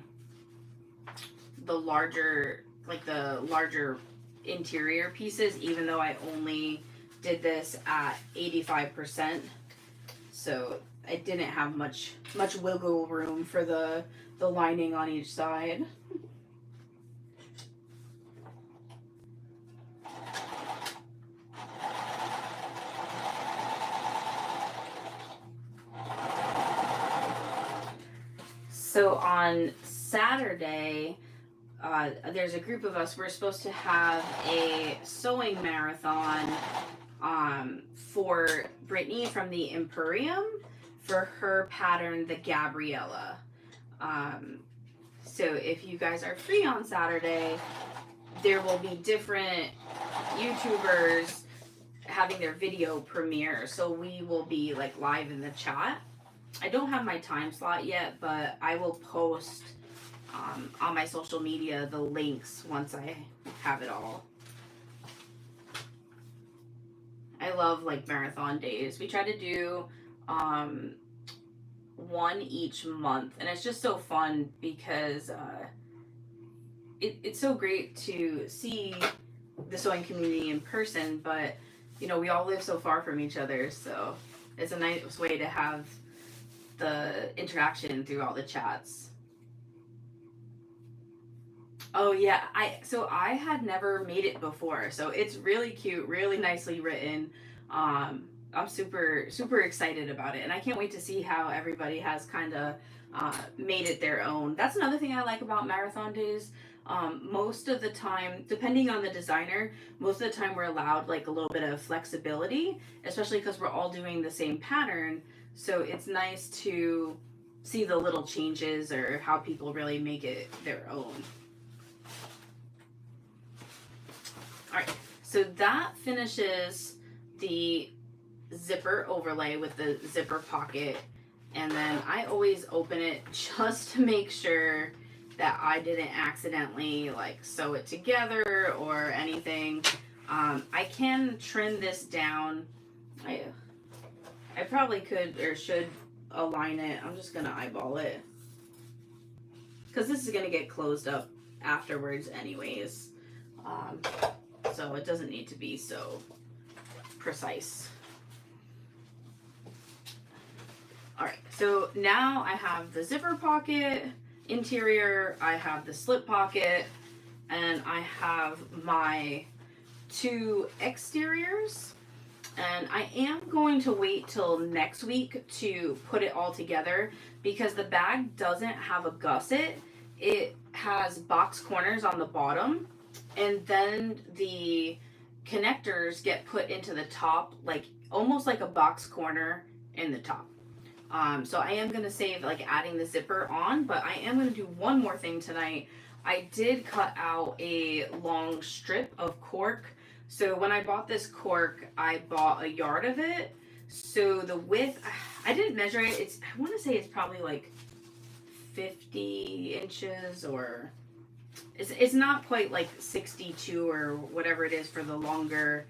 larger interior pieces, even though I only did this at 85%, so I didn't have much wiggle room for the lining on each side. So on Saturday, there's a group of us. We're supposed to have a sewing marathon for Brittany from the Emporium for her pattern, the Gabriella. So if you guys are free on Saturday, there will be different YouTubers having their video premiere. So we will be like live in the chat. I don't have my time slot yet, but I will post on my social media the links once I have it all. I love like marathon days. We try to do one each month, and it's just so fun because it's so great to see the sewing community in person, but you know, we all live so far from each other, so it's a nice way to have the interaction through all the chats. Oh yeah, I had never made it before, so it's really cute, really nicely written. I'm super excited about it, and I can't wait to see how everybody has kind of made it their own. That's another thing I like about marathon days. Most of the time, depending on the designer, most of the time we're allowed like a little bit of flexibility, especially because we're all doing the same pattern. So it's nice to see the little changes or how people really make it their own. All right, so that finishes the zipper overlay with the zipper pocket, and then I always open it just to make sure that I didn't accidentally like sew it together or anything. I can trim this down. I probably could or should align it. I'm just gonna eyeball it because this is gonna get closed up afterwards anyways. So it doesn't need to be so precise. Alright, so now I have the zipper pocket interior, I have the slip pocket, and I have my two exteriors. And I am going to wait till next week to put it all together because the bag doesn't have a gusset. It has box corners on the bottom, and then the connectors get put into the top, like almost like a box corner in the top. So I am going to save like adding the zipper on, but I am going to do one more thing tonight. I did cut out a long strip of cork. So when I bought this cork, I bought a yard of it. So the width, I didn't measure it. I want to say it's probably like 50 inches, or it's not quite like 62 or whatever it is for the longer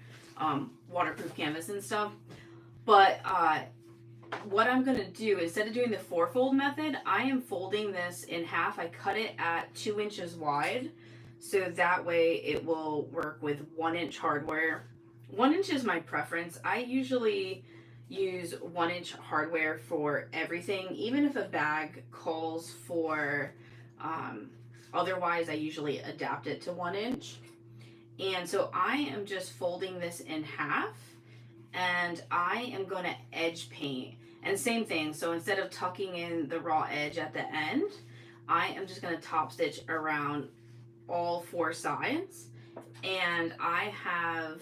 waterproof canvas and stuff. But what I'm going to do, instead of doing the four-fold method, I am folding this in half. I cut it at 2 inches wide, so that way it will work with 1 inch hardware. 1 inch is my preference. I usually use 1 inch hardware for everything, even if a bag calls for otherwise I usually adapt it to 1 inch. And so I am just folding this in half, and I am going to edge paint. And same thing, so instead of tucking in the raw edge at the end, I am just going to top stitch around all four sides. And I have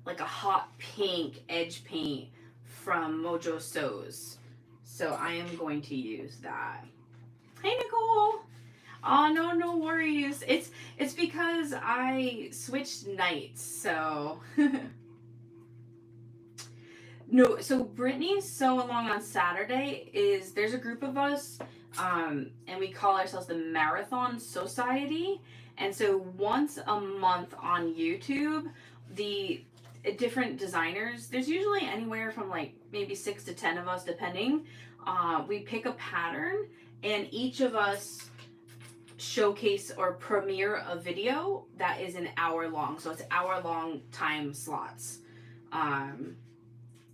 like a hot pink edge paint from Mojo Sews, so I am going to use that. Hey Nicole! Oh no worries. It's because I switched nights, so no. So Brittany's Sew Along on Saturday there's a group of us, and we call ourselves the Marathon Society. And so once a month on YouTube, the different designers, there's usually anywhere from like maybe 6 to 10 of us depending. We pick a pattern, and each of us showcase or premiere a video that is an hour long. So it's hour-long time slots.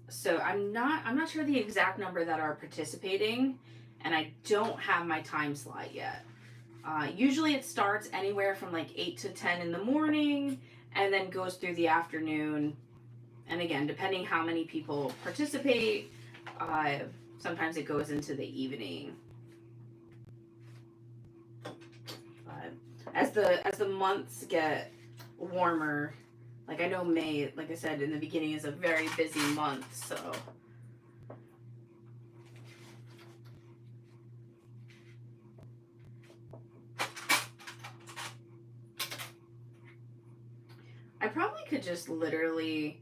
So I'm not sure the exact number that are participating, and I don't have my time slot yet. Usually it starts anywhere from like 8 to 10 in the morning and then goes through the afternoon. And again, depending how many people participate, sometimes it goes into the evening. But as the months get warmer, like I know May, like I said in the beginning, is a very busy month, so I probably could just literally,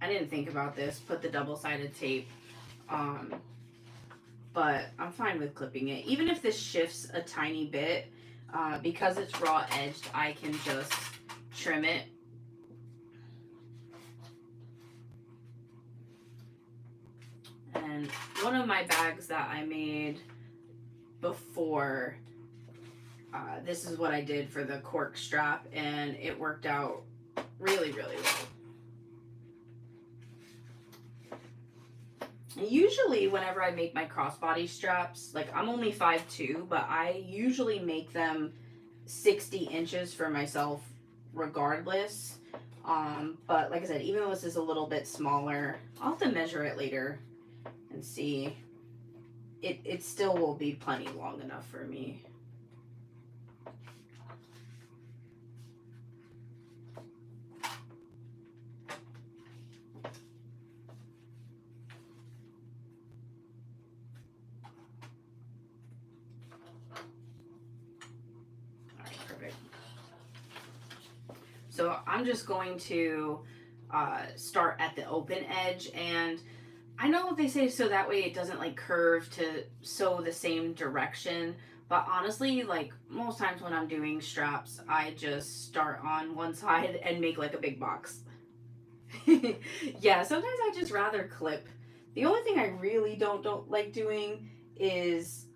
I didn't think about this, put the double-sided tape But I'm fine with clipping it. Even if this shifts a tiny bit, because it's raw edged, I can just trim it. And one of my bags that I made before, this is what I did for the cork strap, and it worked out really, really well. Usually whenever I make my crossbody straps, like I'm only 5'2", but I usually make them 60 inches for myself regardless. But like I said, even though this is a little bit smaller, I'll have to measure it later and see. It still will be plenty long enough for me. So I'm just going to start at the open edge, and I know what they say so that way it doesn't like curve to sew the same direction, but honestly, like most times when I'm doing straps, I just start on one side and make like a big box. Yeah, sometimes I just rather clip. The only thing I really don't like doing is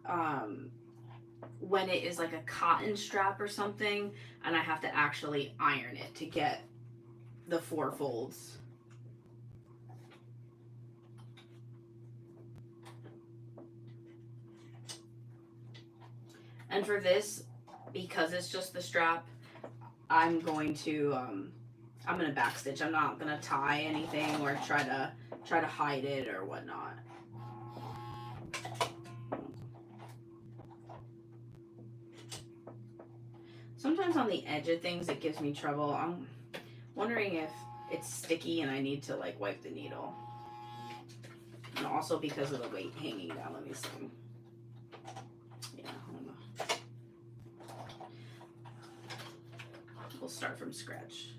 when it is like a cotton strap or something and I have to actually iron it to get the 4 folds. And for this, because it's just the strap, I'm going to backstitch. I'm not gonna tie anything or try to hide it or whatnot. Sometimes on the edge of things it gives me trouble. I'm wondering if it's sticky and I need to like wipe the needle. And also because of the weight hanging down. Let me see. Yeah, hold on. We'll start from scratch.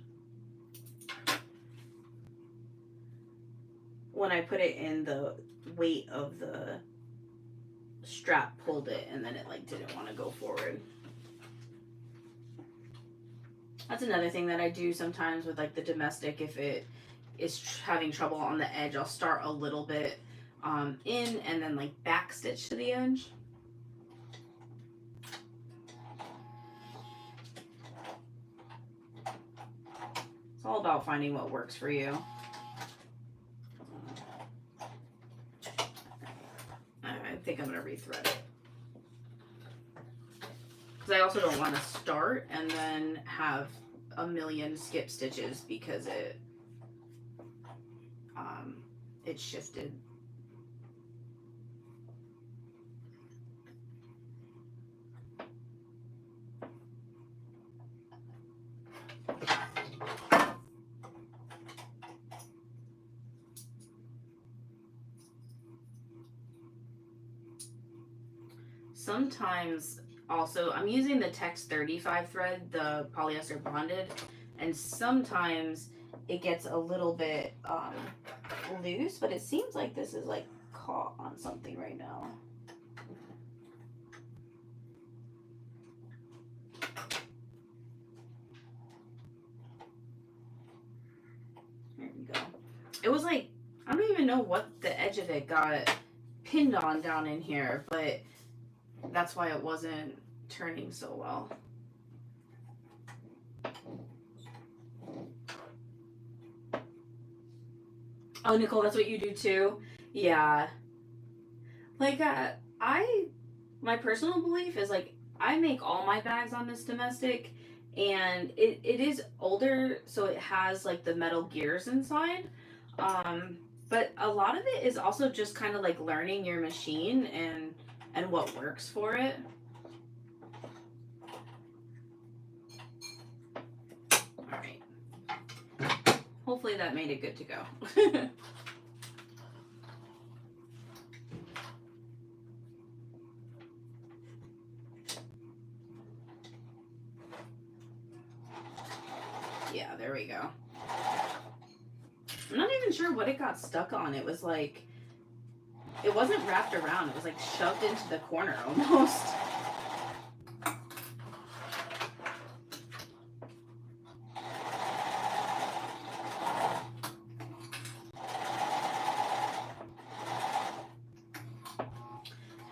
When I put it in, the weight of the strap pulled it and then it like didn't want to go forward. That's another thing that I do sometimes with like the domestic. If it is having trouble on the edge, I'll start a little bit in and then like back stitch to the edge. It's all about finding what works for you. I think I'm gonna rethread it. Because I also don't want to start and then have a million skip stitches because it shifted. Sometimes also I'm using the Tex 35 thread, the polyester bonded, and sometimes it gets a little bit loose, but it seems like this is like caught on something right now. There we go. It was like, I don't even know what the edge of it got pinned on down in here, but that's why it wasn't turning so well. Oh, Nicole, that's what you do too? Yeah. Like, my personal belief is like, I make all my bags on this domestic, and it is older, so it has like the metal gears inside. But a lot of it is also just kind of like learning your machine and what works for it. All right. Hopefully that made it good to go. Yeah, there we go. I'm not even sure what it got stuck on. It was like it wasn't wrapped around. It was like shoved into the corner almost.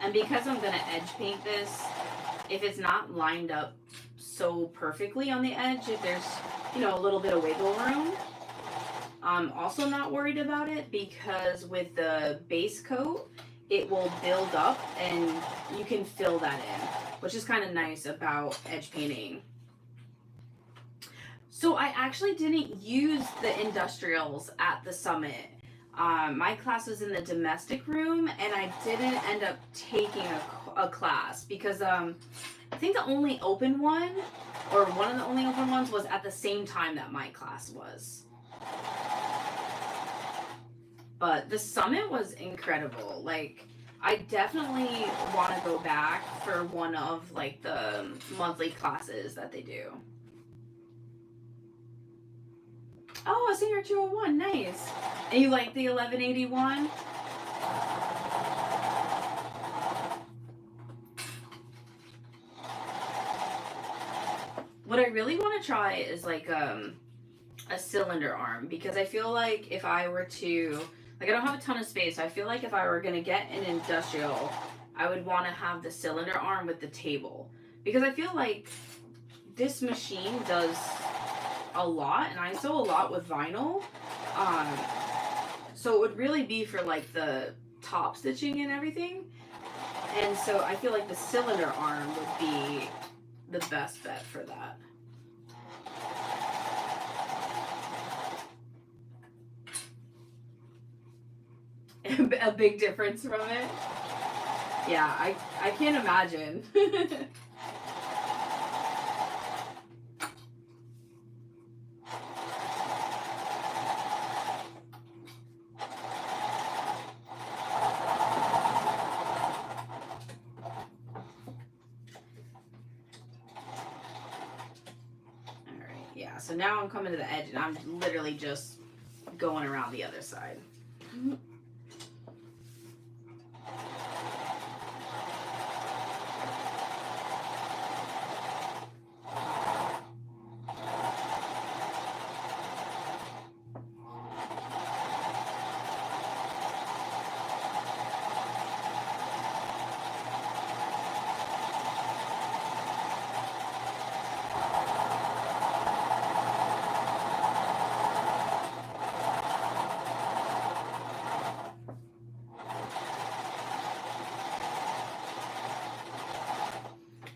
And because I'm going to edge paint this, if it's not lined up so perfectly on the edge, if there's, you know, a little bit of wiggle room, I'm also not worried about it, because with the base coat, it will build up and you can fill that in, which is kind of nice about edge painting. So I actually didn't use the industrials at the summit. My class was in the domestic room, and I didn't end up taking a class because I think the only open one, or one of the only open ones, was at the same time that my class was. But the summit was incredible. Like, I definitely want to go back for one of like the monthly classes that they do. Oh, a Senior 201, nice. And you like the 1181? What I really want to try is like a cylinder arm, because I feel like if I were to, like, I don't have a ton of space. I feel like if I were going to get an industrial, I would want to have the cylinder arm with the table, because I feel like this machine does a lot, and I sew a lot with vinyl, so it would really be for like the top stitching and everything, and so I feel like the cylinder arm would be the best bet for that. A big difference from it. Yeah, I can't imagine. Yeah, so now I'm coming to the edge, and I'm literally just going around the other side.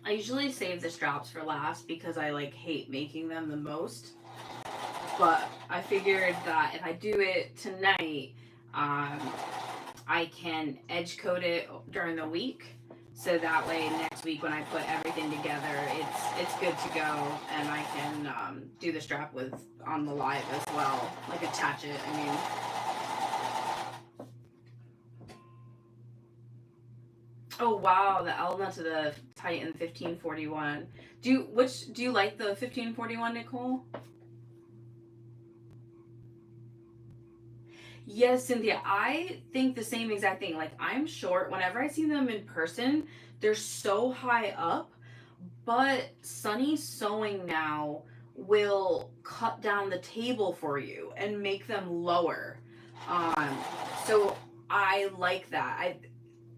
I usually save the straps for last because I like hate making them the most. But I figured that if I do it tonight, I can edge coat it during the week, so that way next week when I put everything together, it's good to go, and I can do the strap with on the live as well, like attach it. I mean. Oh wow, the element of the Titan 1541. Do you like the 1541, Nicole? Yes, Cynthia, I think the same exact thing. Like, I'm short. Whenever I see them in person, they're so high up, but Sunny Sewing now will cut down the table for you and make them lower. Um, so I like that.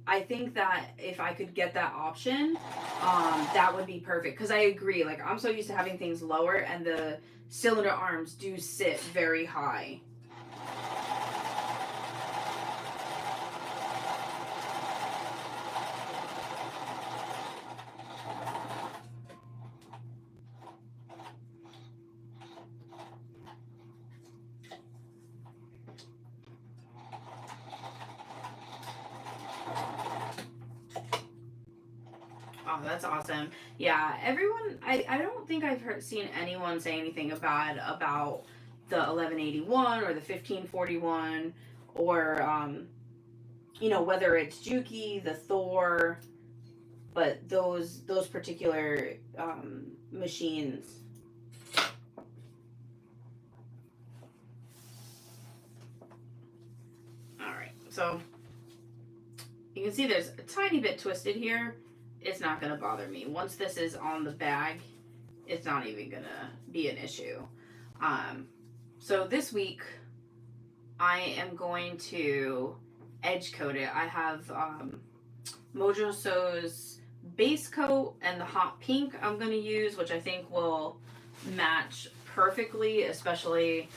I think that if I could get that option, that would be perfect. Because I agree, like, I'm so used to having things lower, and the cylinder arms do sit very high. Oh, that's awesome. Yeah, everyone, I don't think seen anyone say anything bad about the 1181 or the 1541, or, you know, whether it's Juki, the Thor, but those particular machines. All right, so You can see there's a tiny bit twisted here. It's not going to bother me. Once this is on the bag, it's not even going to be an issue. So this week, I am going to edge coat it. I have Mojo Sew's base coat and the hot pink I'm going to use, which I think will match perfectly, especially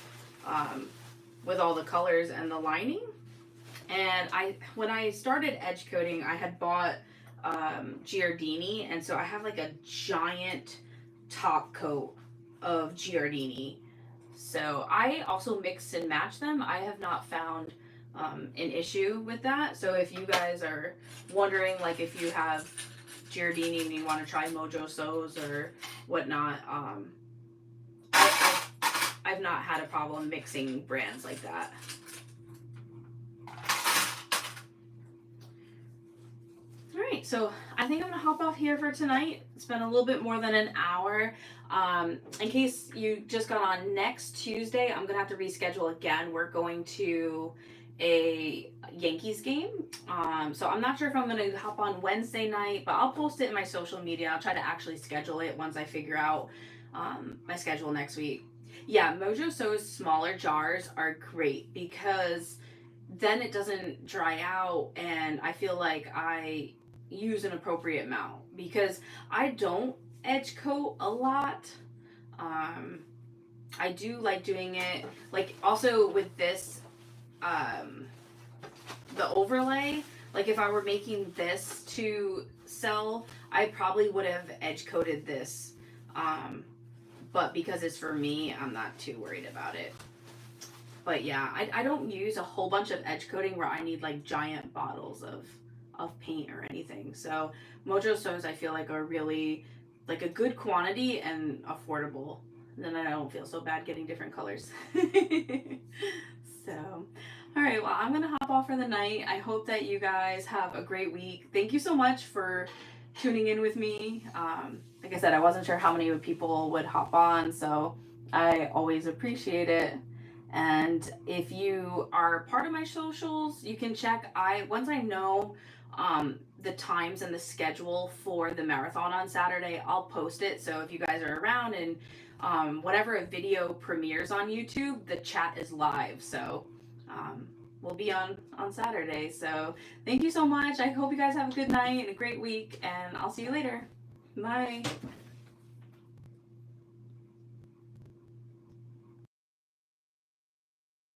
with all the colors and the lining. And when I started edge coating, I had bought Giardini, and so I have like a giant top coat of Giardini. So I also mix and match them. I have not found an issue with that. So if you guys are wondering, like if you have Giardini and you want to try Mojo Sews or whatnot, I've not had a problem mixing brands like that. Alright, so I think I'm going to hop off here for tonight. It's been a little bit more than an hour. In case you just got on, next Tuesday, I'm going to have to reschedule again. We're going to a Yankees game. So I'm not sure if I'm going to hop on Wednesday night, but I'll post it in my social media. I'll try to actually schedule it once I figure out my schedule next week. Yeah, Mojo Sew's smaller jars are great because then it doesn't dry out, and I feel like I use an appropriate amount because I don't edge coat a lot. I do like doing it like also with this the overlay, like if I were making this to sell, I probably would have edge coated this, but because it's for me, I'm not too worried about it. But yeah, I don't use a whole bunch of edge coating where I need like giant bottles of paint or anything. So Mojo Sews I feel like are really like a good quantity and affordable. Then I don't feel so bad getting different colors. So, all right, well, I'm gonna hop off for the night. I hope that you guys have a great week. Thank you so much for tuning in with me. Like I said, I wasn't sure how many people would hop on, so I always appreciate it. And if you are part of my socials, you can check. Once I know the times and the schedule for the marathon on Saturday, I'll post it. So if you guys are around and whenever a video premieres on YouTube, the chat is live. So we'll be on Saturday. So thank you so much. I hope you guys have a good night and a great week, and I'll see you later. Bye.